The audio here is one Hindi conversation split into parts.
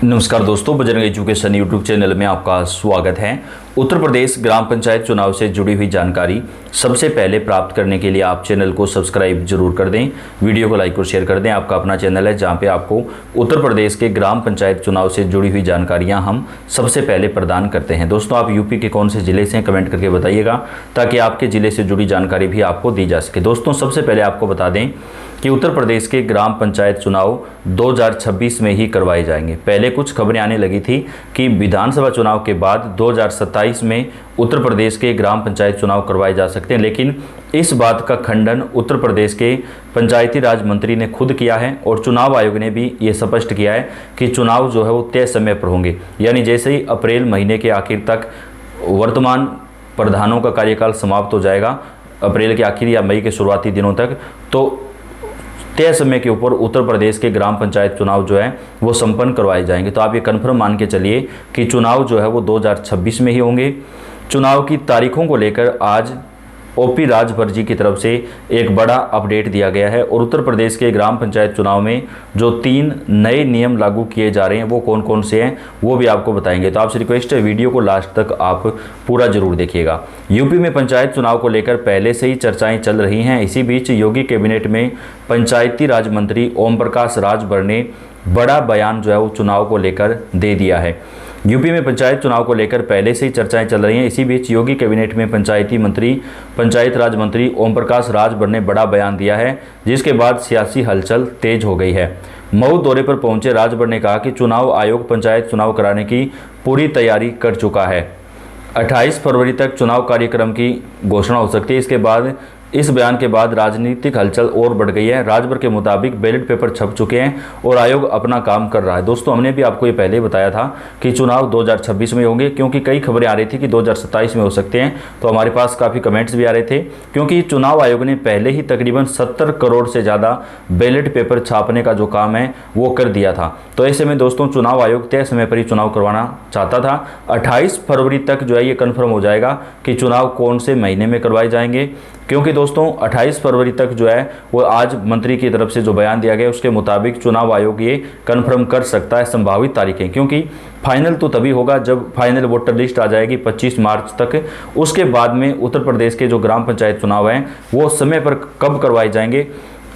नमस्कार दोस्तों, बजरंग एजुकेशन यूट्यूब चैनल में आपका स्वागत है। उत्तर प्रदेश ग्राम पंचायत चुनाव से जुड़ी हुई जानकारी सबसे पहले प्राप्त करने के लिए आप चैनल को सब्सक्राइब जरूर कर दें, वीडियो को लाइक और शेयर कर दें। आपका अपना चैनल है जहां पे आपको उत्तर प्रदेश के ग्राम पंचायत चुनाव से जुड़ी हुई जानकारियां हम सबसे पहले प्रदान करते हैं। दोस्तों, आप यूपी के कौन से ज़िले से हैं कमेंट करके बताइएगा, ताकि आपके ज़िले से जुड़ी जानकारी भी आपको दी जा सके। दोस्तों, सबसे पहले आपको बता दें कि उत्तर प्रदेश के ग्राम पंचायत चुनाव 2026 में ही करवाए जाएंगे। पहले कुछ खबरें आने लगी थी कि विधानसभा चुनाव के बाद 2027 में उत्तर प्रदेश के ग्राम पंचायत चुनाव करवाए जा सकते हैं, लेकिन इस बात का खंडन उत्तर प्रदेश के पंचायती राज मंत्री ने खुद किया है और चुनाव आयोग ने भी ये स्पष्ट किया है कि चुनाव जो है वो तय समय पर होंगे। यानी जैसे ही अप्रैल महीने के आखिर तक वर्तमान प्रधानों का कार्यकाल समाप्त हो जाएगा, अप्रैल के आखिर या मई के शुरुआती दिनों तक, तो तय समय के ऊपर उत्तर प्रदेश के ग्राम पंचायत चुनाव जो है वो संपन्न करवाए जाएंगे। तो आप ये कन्फर्म मान के चलिए कि चुनाव जो है वो 2026 में ही होंगे। चुनाव की तारीखों को लेकर आज ओपी राजभर जी की तरफ से एक बड़ा अपडेट दिया गया है और उत्तर प्रदेश के ग्राम पंचायत चुनाव में जो 3 नए नियम लागू किए जा रहे हैं वो कौन कौन से हैं वो भी आपको बताएंगे। तो आपसे रिक्वेस्ट है, वीडियो को लास्ट तक आप पूरा जरूर देखिएगा। यूपी में पंचायत चुनाव को लेकर पहले से ही चर्चाएं चल रही हैं। इसी बीच योगी कैबिनेट में पंचायती राज मंत्री ओम प्रकाश राजभर ने बड़ा बयान जो है वो चुनाव को लेकर दे दिया है। यूपी में पंचायत चुनाव को लेकर पहले से ही चर्चाएं चल रही हैं। इसी बीच योगी कैबिनेट में पंचायत राज मंत्री ओम प्रकाश राजभर ने बड़ा बयान दिया है, जिसके बाद सियासी हलचल तेज हो गई है। मऊ दौरे पर पहुंचे राजभर ने कहा कि चुनाव आयोग पंचायत चुनाव कराने की पूरी तैयारी कर चुका है। 28 फरवरी तक चुनाव कार्यक्रम की घोषणा हो सकती है। इसके बाद इस बयान के बाद राजनीतिक हलचल और बढ़ गई है। राजभर के मुताबिक बैलेट पेपर छप चुके हैं और आयोग अपना काम कर रहा है। दोस्तों, हमने भी आपको ये पहले बताया था कि चुनाव 2026 में होंगे, क्योंकि कई खबरें आ रही थी कि 2027 में हो सकते हैं। तो हमारे पास काफ़ी कमेंट्स भी आ रहे थे, क्योंकि चुनाव आयोग ने पहले ही तकरीबन 70 करोड़ से ज़्यादा बैलेट पेपर छापने का जो काम है वो कर दिया था। तो ऐसे में दोस्तों, चुनाव आयोग तय समय पर ही चुनाव करवाना चाहता था। 28 फरवरी तक जो है ये कन्फर्म हो जाएगा कि चुनाव कौन से महीने में करवाए जाएंगे, क्योंकि दोस्तों 28 फरवरी तक जो है वो आज मंत्री की तरफ से जो बयान दिया गया उसके मुताबिक चुनाव आयोग ये कन्फर्म कर सकता है संभावित तारीखें, क्योंकि फाइनल तो तभी होगा जब फाइनल वोटर लिस्ट आ जाएगी 25 मार्च तक। उसके बाद में उत्तर प्रदेश के जो ग्राम पंचायत चुनाव हैं वो समय पर कब करवाए जाएंगे,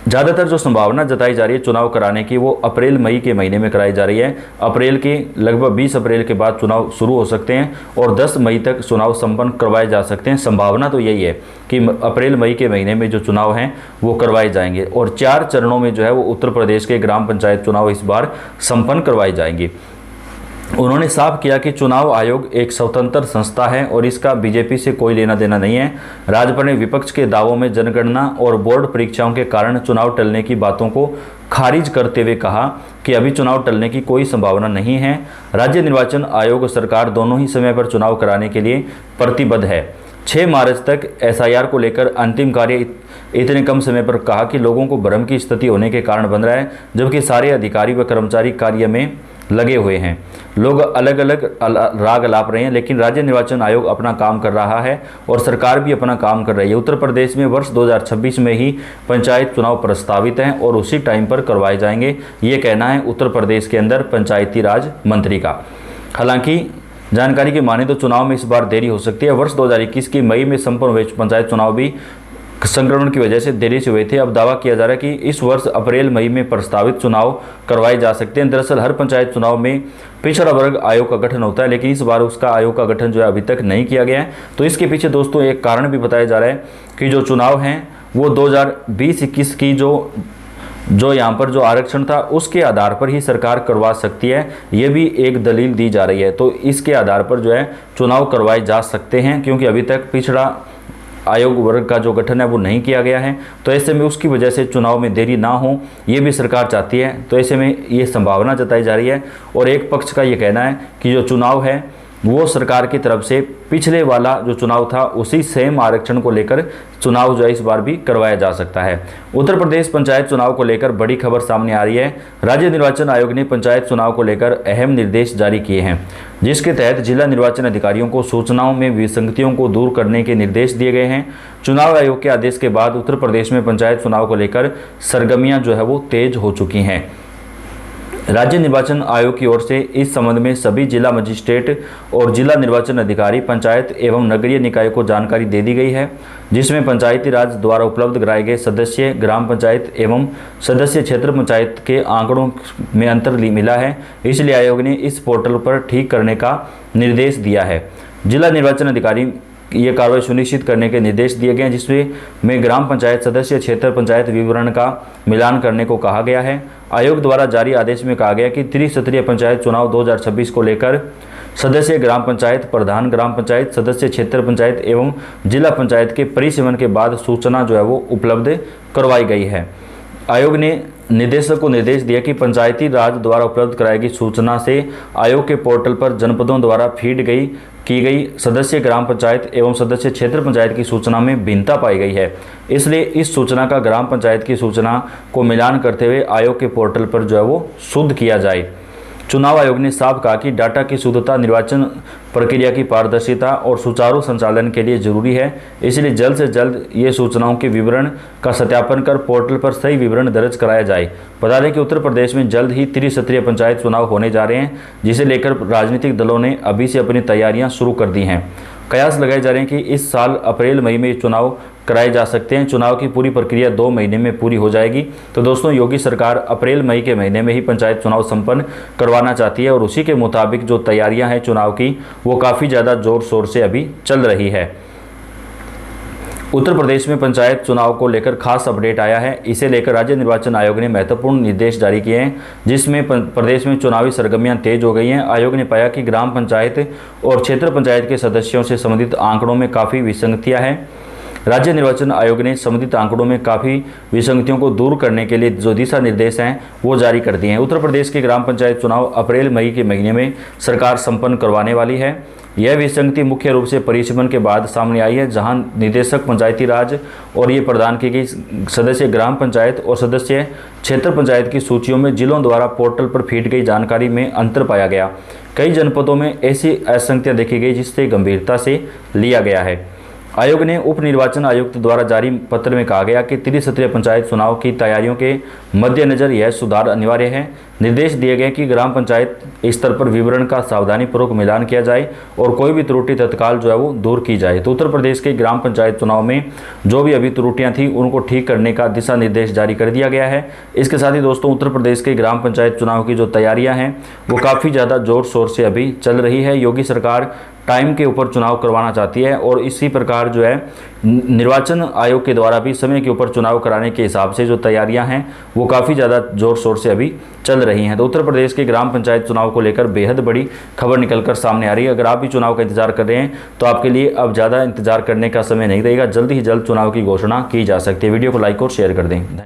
ज़्यादातर जो संभावना जताई जा रही है चुनाव कराने की वो अप्रैल मई के महीने में कराई जा रही है। अप्रैल के लगभग 20 अप्रैल के बाद चुनाव शुरू हो सकते हैं और 10 मई तक चुनाव संपन्न करवाए जा सकते हैं। संभावना तो यही है कि अप्रैल मई के महीने में जो चुनाव हैं वो करवाए जाएंगे और 4 चरणों में जो है वो उत्तर प्रदेश के ग्राम पंचायत चुनाव इस बार संपन्न करवाए जाएंगे। उन्होंने साफ किया कि चुनाव आयोग एक स्वतंत्र संस्था है और इसका बीजेपी से कोई लेना देना नहीं है। राजभर ने विपक्ष के दावों में जनगणना और बोर्ड परीक्षाओं के कारण चुनाव टलने की बातों को खारिज करते हुए कहा कि अभी चुनाव टलने की कोई संभावना नहीं है। राज्य निर्वाचन आयोग और सरकार दोनों ही समय पर चुनाव कराने के लिए प्रतिबद्ध है। 6 मार्च तक एसआईआर को लेकर अंतिम कार्य इतने कम समय पर कहा कि लोगों को भ्रम की स्थिति होने के कारण बन रहा है, जबकि सारे अधिकारी व कर्मचारी कार्य में लगे हुए हैं। लोग अलग अलग राग अलाप रहे हैं, लेकिन राज्य निर्वाचन आयोग अपना काम कर रहा है और सरकार भी अपना काम कर रही है। उत्तर प्रदेश में वर्ष 2026 में ही पंचायत चुनाव प्रस्तावित हैं और उसी टाइम पर करवाए जाएंगे, ये कहना है उत्तर प्रदेश के अंदर पंचायती राज मंत्री का। हालांकि जानकारी की माने तो चुनाव में इस बार देरी हो सकती है। वर्ष 2021 की मई में संपन्न हुए पंचायत चुनाव भी संक्रमण की वजह से देरी से हुए थे। अब दावा किया जा रहा है कि इस वर्ष अप्रैल मई में प्रस्तावित चुनाव करवाए जा सकते हैं। दरअसल हर पंचायत चुनाव में पिछड़ा वर्ग आयोग का गठन होता है, लेकिन इस बार उसका आयोग का गठन जो है अभी तक नहीं किया गया है। तो इसके पीछे दोस्तों एक कारण भी बताया जा रहा है कि जो चुनाव हैं वो 2020-21 की जो यहाँ पर जो आरक्षण था उसके आधार पर ही सरकार करवा सकती है, ये भी एक दलील दी जा रही है। तो इसके आधार पर जो है चुनाव करवाए जा सकते हैं, क्योंकि अभी तक पिछड़ा आयोग वर्ग का जो गठन है वो नहीं किया गया है। तो ऐसे में उसकी वजह से चुनाव में देरी ना हो ये भी सरकार चाहती है। तो ऐसे में ये संभावना जताई जा रही है और एक पक्ष का ये कहना है कि जो चुनाव है वो सरकार की तरफ से पिछले वाला जो चुनाव था उसी सेम आरक्षण को लेकर चुनाव जो है इस बार भी करवाया जा सकता है। उत्तर प्रदेश पंचायत चुनाव को लेकर बड़ी खबर सामने आ रही है। राज्य निर्वाचन आयोग ने पंचायत चुनाव को लेकर अहम निर्देश जारी किए हैं, जिसके तहत जिला निर्वाचन अधिकारियों को सूचनाओं में विसंगतियों को दूर करने के निर्देश दिए गए हैं। चुनाव आयोग के आदेश के बाद उत्तर प्रदेश में पंचायत चुनाव को लेकर सरगर्मियां जो है वो तेज हो चुकी हैं। राज्य निर्वाचन आयोग की ओर से इस संबंध में सभी जिला मजिस्ट्रेट और जिला निर्वाचन अधिकारी, पंचायत एवं नगरीय निकाय को जानकारी दे दी गई है, जिसमें पंचायती राज द्वारा उपलब्ध कराए गए सदस्य ग्राम पंचायत एवं सदस्य क्षेत्र पंचायत के आंकड़ों में अंतर मिला है। इसलिए आयोग ने इस पोर्टल पर ठीक करने का निर्देश दिया है। जिला निर्वाचन अधिकारी ये कार्रवाई सुनिश्चित करने के निर्देश दिए गए हैं, जिसमें ग्राम पंचायत सदस्य क्षेत्र पंचायत विवरण का मिलान करने को कहा गया है। आयोग द्वारा जारी आदेश में कहा गया कि त्रिस्तरीय पंचायत चुनाव 2026 को लेकर सदस्य ग्राम पंचायत, प्रधान ग्राम पंचायत, सदस्य क्षेत्र पंचायत एवं जिला पंचायत के परिसीमन के बाद सूचना जो है वो उपलब्ध करवाई गई है। आयोग ने निदेशक को निर्देश दिया कि पंचायती राज द्वारा उपलब्ध कराई गई सूचना से आयोग के पोर्टल पर जनपदों द्वारा फीड की गई सदस्य ग्राम पंचायत एवं सदस्य क्षेत्र पंचायत की सूचना में भिन्नता पाई गई है। इसलिए इस सूचना का ग्राम पंचायत की सूचना को मिलान करते हुए आयोग के पोर्टल पर जो है वो शुद्ध किया जाए। चुनाव आयोग ने साफ कहा कि डाटा की शुद्धता निर्वाचन प्रक्रिया की पारदर्शिता और सुचारू संचालन के लिए जरूरी है। इसलिए जल्द से जल्द ये सूचनाओं के विवरण का सत्यापन कर पोर्टल पर सही विवरण दर्ज कराया जाए। बता दें कि उत्तर प्रदेश में जल्द ही त्रिस्तरीय पंचायत चुनाव होने जा रहे हैं, जिसे लेकर राजनीतिक दलों ने अभी से अपनी तैयारियां शुरू कर दी हैं। कयास लगाए जा रहे हैं कि इस साल अप्रैल मई में चुनाव कराए जा सकते हैं। चुनाव की पूरी प्रक्रिया 2 महीने में पूरी हो जाएगी। तो दोस्तों, योगी सरकार अप्रैल मई के महीने में ही पंचायत चुनाव संपन्न करवाना चाहती है और उसी के मुताबिक जो तैयारियां हैं चुनाव की, वो काफ़ी ज़्यादा जोर शोर से अभी चल रही है। उत्तर प्रदेश में पंचायत चुनाव को लेकर खास अपडेट आया है। इसे लेकर राज्य निर्वाचन आयोग ने महत्वपूर्ण निर्देश जारी किए हैं, जिसमें प्रदेश में चुनावी सरगर्मियां तेज हो गई हैं। आयोग ने पाया कि ग्राम पंचायत और क्षेत्र पंचायत के सदस्यों से संबंधित आंकड़ों में काफ़ी विसंगतियां हैं। राज्य निर्वाचन आयोग ने संबंधित आंकड़ों में काफ़ी विसंगतियों को दूर करने के लिए जो दिशा निर्देश हैं वो जारी कर दिए हैं। उत्तर प्रदेश के ग्राम पंचायत चुनाव अप्रैल मई के महीने में सरकार संपन्न करवाने वाली है। यह विसंगति मुख्य रूप से परिसीमन के बाद सामने आई है, जहां निदेशक पंचायती राज और ये प्रदान की गई सदस्य ग्राम पंचायत और सदस्य क्षेत्र पंचायत की सूचियों में जिलों द्वारा पोर्टल पर फीड गई जानकारी में अंतर पाया गया। कई जनपदों में ऐसी असंगतियां देखी गई, जिससे गंभीरता से लिया गया है। आयोग ने उप निर्वाचन आयुक्त द्वारा जारी पत्र में कहा गया कि त्रिस्तरीय पंचायत चुनाव की तैयारियों के मद्देनजर यह सुधार अनिवार्य है। निर्देश दिए गए कि ग्राम पंचायत स्तर पर विवरण का सावधानीपूर्वक मिलान किया जाए और कोई भी त्रुटि तत्काल जो है वो दूर की जाए। तो उत्तर प्रदेश के ग्राम पंचायत चुनाव में जो भी अभी त्रुटियां थी उनको ठीक करने का दिशा निर्देश जारी कर दिया गया है। इसके साथ ही दोस्तों, उत्तर प्रदेश के ग्राम पंचायत चुनाव की जो तैयारियां हैं वो काफ़ी ज़्यादा जोर शोर से अभी चल रही है। योगी सरकार टाइम के ऊपर चुनाव करवाना चाहती है और इसी प्रकार जो है निर्वाचन आयोग के द्वारा भी समय के ऊपर चुनाव कराने के हिसाब से जो तैयारियां हैं वो काफ़ी ज़्यादा जोर शोर से अभी चल रही हैं। तो उत्तर प्रदेश के ग्राम पंचायत चुनाव को लेकर बेहद बड़ी खबर निकलकर सामने आ रही है। अगर आप भी चुनाव का इंतजार कर रहे हैं तो आपके लिए अब ज़्यादा इंतजार करने का समय नहीं रहेगा। जल्द ही जल्द चुनाव की घोषणा की जा सकती है। वीडियो को लाइक और शेयर कर दें।